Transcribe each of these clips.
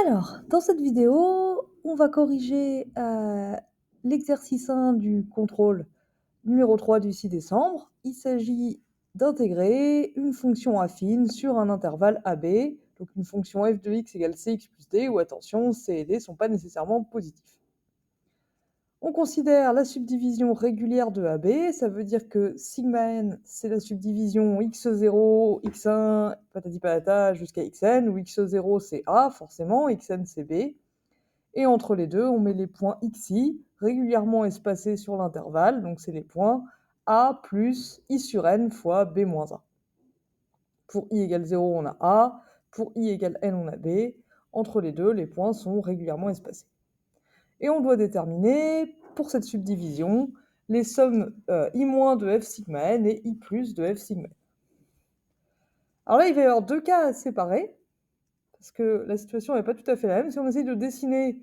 Alors, dans cette vidéo, on va corriger, l'exercice 1 du contrôle numéro 3 du 6 décembre. Il s'agit d'intégrer une fonction affine sur un intervalle AB, donc une fonction f de x égale cx plus d, où attention, c et d ne sont pas nécessairement positifs. On considère la subdivision régulière de AB, ça veut dire que sigma n, c'est la subdivision x0, x1, patati patata, jusqu'à xn, où x0 c'est A, forcément, xn c'est B. Et entre les deux, on met les points xi, régulièrement espacés sur l'intervalle, donc c'est les points A plus i sur n fois b moins 1. Pour i égale 0, on a A, pour i égale n, on a B. Entre les deux, les points sont régulièrement espacés. Et on doit déterminer, pour cette subdivision, les sommes i- de f sigma n et i plus de f sigma n. Alors là, il va y avoir deux cas à séparer, parce que la situation n'est pas tout à fait la même. Si on essaye de dessiner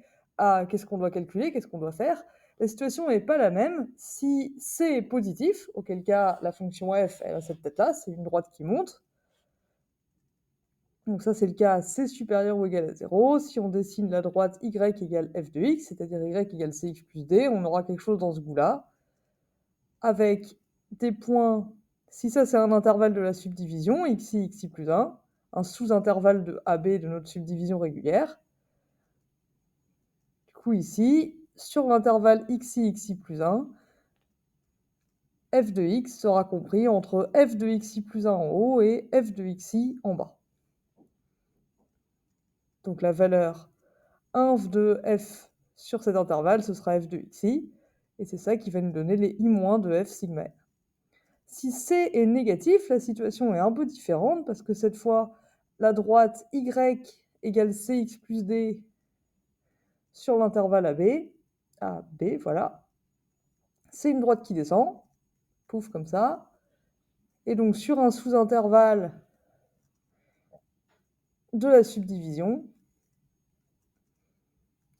qu'est-ce qu'on doit calculer, qu'est-ce qu'on doit faire, la situation n'est pas la même. Si c est positif, auquel cas la fonction f, elle a cette tête-là, c'est une droite qui monte. Donc ça, c'est le cas c supérieur ou égal à 0. Si on dessine la droite y égale f de x, c'est-à-dire y égale cx plus d, on aura quelque chose dans ce goût-là, avec des points, si ça c'est un intervalle de la subdivision, xi, xi plus 1, un sous-intervalle de AB de notre subdivision régulière. Du coup ici, sur l'intervalle xi, xi plus 1, f de x sera compris entre f de xi plus 1 en haut et f de xi en bas. Donc la valeur inf de f sur cet intervalle, ce sera f de xi, et c'est ça qui va nous donner les i- de f sigma n. Si c est négatif, la situation est un peu différente, parce que cette fois, la droite y égale cx plus d sur l'intervalle AB, voilà, c'est une droite qui descend, pouf, comme ça, et donc sur un sous-intervalle de la subdivision,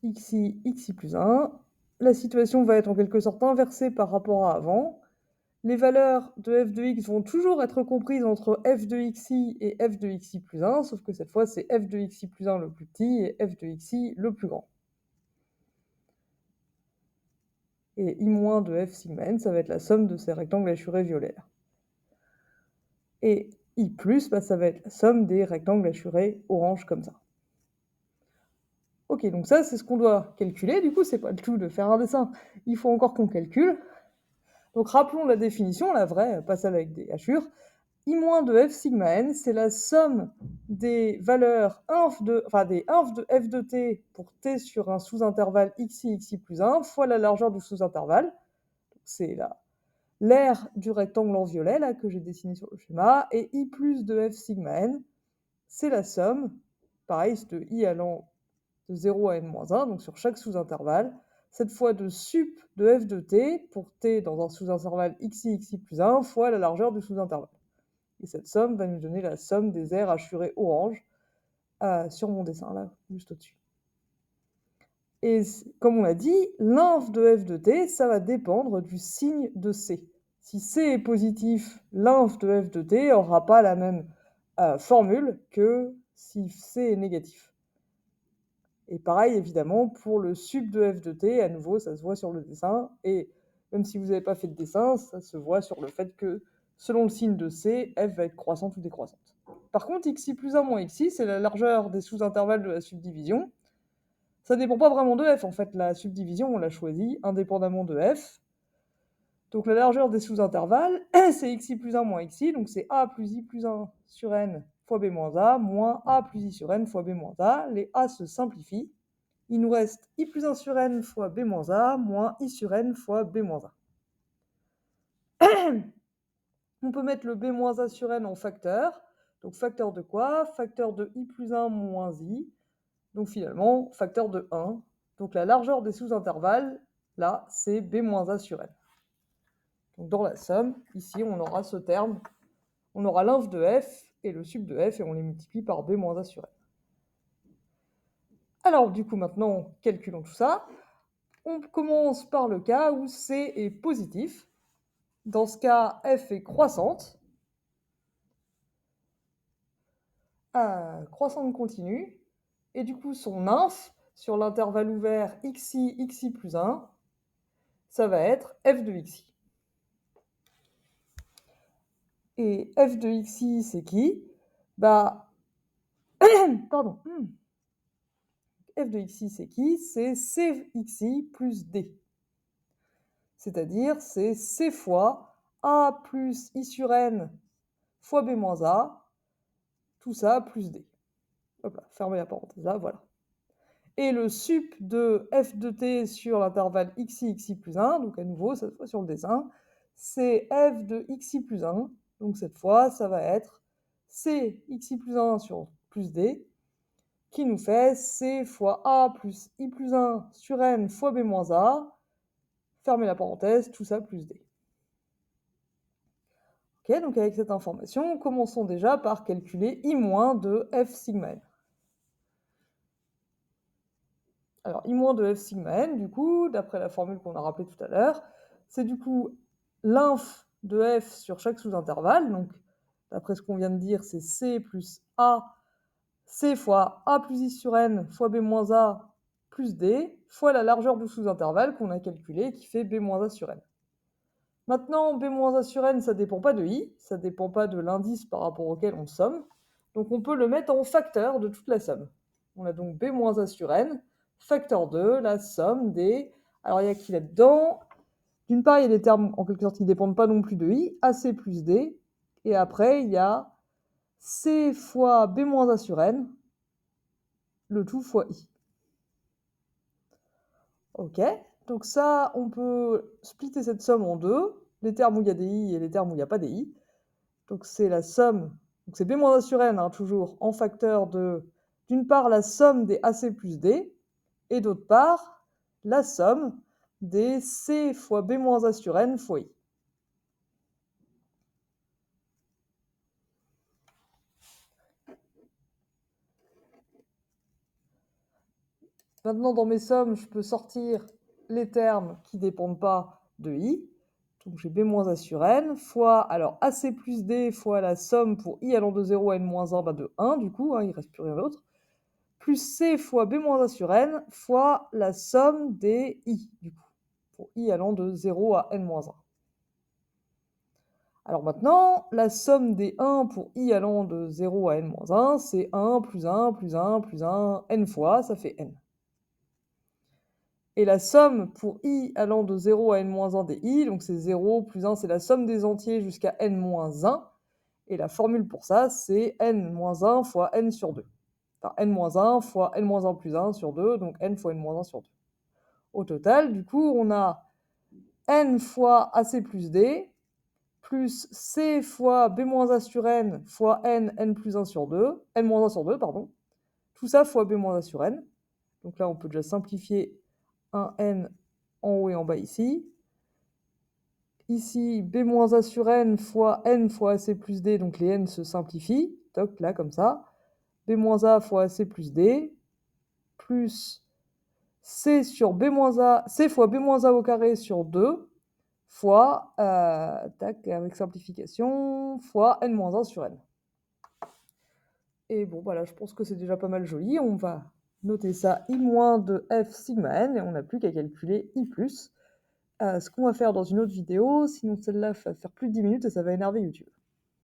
xi, xi plus 1, la situation va être en quelque sorte inversée par rapport à avant. Les valeurs de f de x vont toujours être comprises entre f de xi et f de xi plus 1, sauf que cette fois, c'est f de xi plus 1 le plus petit et f de xi le plus grand. Et i- de f sigma n, ça va être la somme de ces rectangles hachurés violets. Et i+, ça va être la somme des rectangles hachurés orange comme ça. Ok, donc ça, c'est ce qu'on doit calculer. Du coup, c'est pas le tout de faire un dessin. Il faut encore qu'on calcule. Donc, rappelons la définition, la vraie, pas celle avec des hachures. I- de f sigma n, c'est la somme des valeurs des inf de f de t pour t sur un sous-intervalle xi, xi plus 1, fois la largeur du sous-intervalle. C'est l'aire du rectangle en violet, là, que j'ai dessiné sur le schéma. Et i plus de f sigma n, c'est la somme, pareil, c'est de i allant de 0 à n-1, donc sur chaque sous-intervalle, cette fois de sup de f de t, pour t dans un sous-intervalle xi, xi plus 1, fois la largeur du sous-intervalle. Et cette somme va nous donner la somme des aires hachurées orange sur mon dessin, là, juste au-dessus. Et comme on l'a dit, l'inf de f de t, ça va dépendre du signe de c. Si c est positif, l'inf de f de t n'aura pas la même formule que si c est négatif. Et pareil, évidemment, pour le sup de f de t, à nouveau, ça se voit sur le dessin. Et même si vous n'avez pas fait de dessin, ça se voit sur le fait que, selon le signe de c, f va être croissante ou décroissante. Par contre, xi plus 1 moins xi, c'est la largeur des sous-intervalles de la subdivision. Ça ne dépend pas vraiment de f, en fait. La subdivision, on l'a choisie indépendamment de f. Donc la largeur des sous-intervalles, c'est xi plus 1 moins xi, donc c'est a plus i plus 1 sur n fois b moins a, moins a plus i sur n fois b moins a. Les a se simplifient. Il nous reste i plus 1 sur n fois b moins a, moins i sur n fois b moins a. On peut mettre le b moins a sur n en facteur. Donc facteur de quoi? Facteur de i plus 1 moins i. Donc finalement, facteur de 1. Donc la largeur des sous-intervalles, là, c'est b moins a sur n. Donc dans la somme, ici, on aura ce terme. On aura l'inf de f et le sup de f, et on les multiplie par b moins a sur n. Alors du coup, maintenant, calculons tout ça. On commence par le cas où c est positif. Dans ce cas, f est croissante. Croissante continue. Et du coup, son inf sur l'intervalle ouvert xi plus 1, ça va être f de xi. Et f de xi, c'est qui? Bah, pardon. F de xi, c'est qui? C'est cxi plus d. C'est-à-dire, c'est c fois a plus i sur n fois b moins a, tout ça plus d. Hop là, fermez la parenthèse là, voilà. Et le sup de f de t sur l'intervalle xi plus 1, donc à nouveau, cette fois sur le dessin, c'est f de xi plus 1. Donc cette fois, ça va être c xi plus 1 sur plus d, qui nous fait c fois a plus i plus 1 sur n fois b moins a, fermez la parenthèse, tout ça plus d. Ok, donc avec cette information, commençons déjà par calculer i moins de f sigma n. Alors, i moins de f sigma n, du coup, d'après la formule qu'on a rappelée tout à l'heure, c'est du coup l'inf de f sur chaque sous-intervalle. Donc, d'après ce qu'on vient de dire, c'est c plus a, c fois a plus i sur n fois b moins a plus d, fois la largeur du sous-intervalle qu'on a calculé, qui fait b moins a sur n. Maintenant, b moins a sur n, ça ne dépend pas de i, ça ne dépend pas de l'indice par rapport auquel on somme. Donc, on peut le mettre en facteur de toute la somme. On a donc b moins a sur n, facteur 2, la somme des... Alors, il y a qui là-dedans? D'une part, il y a des termes, en quelque sorte, qui ne dépendent pas non plus de i, ac plus d. Et après, il y a c fois b moins a sur n, le tout fois i. Ok, donc ça, on peut splitter cette somme en deux, les termes où il y a des i et les termes où il n'y a pas des i. Donc c'est la somme, donc c'est b moins a sur n, hein, toujours, en facteur de, d'une part, la somme des ac plus d, et d'autre part, la somme des c fois b moins a sur n fois i. Maintenant, dans mes sommes, je peux sortir les termes qui ne dépendent pas de i. Donc j'ai b moins a sur n fois, alors ac plus d fois la somme pour i allant de 0 à n moins 1, de 1 du coup, hein, il ne reste plus rien d'autre, plus c fois b moins a sur n fois la somme des i, du coup, pour i allant de 0 à n moins 1. Alors maintenant, la somme des 1 pour i allant de 0 à n moins 1, c'est 1 plus 1 plus 1 plus 1, n fois, ça fait n. Et la somme pour i allant de 0 à n-1 des i, donc c'est 0 plus 1, c'est la somme des entiers jusqu'à n-1. Et la formule pour ça, c'est n-1 fois n sur 2. Enfin, n-1 fois n-1 plus 1 sur 2, donc n fois n-1 sur 2. Au total, du coup, on a n fois ac plus d, plus c fois b-a sur n fois n plus 1 sur 2, n-1 sur 2, pardon. Tout ça fois b-a sur n. Donc là, on peut déjà simplifier un n en haut et en bas ici. Ici, b-a sur n fois ac plus d, donc les n se simplifient. Toc, là, comme ça. b-a fois ac plus d, plus c sur b-a, c fois b-a au carré sur 2, fois, tac, avec simplification, fois n-1 sur n. Et bon, voilà, je pense que c'est déjà pas mal joli. On va noter ça i moins de f sigma n, et on n'a plus qu'à calculer i plus. Ce qu'on va faire dans une autre vidéo, sinon celle-là va faire plus de 10 minutes et ça va énerver YouTube.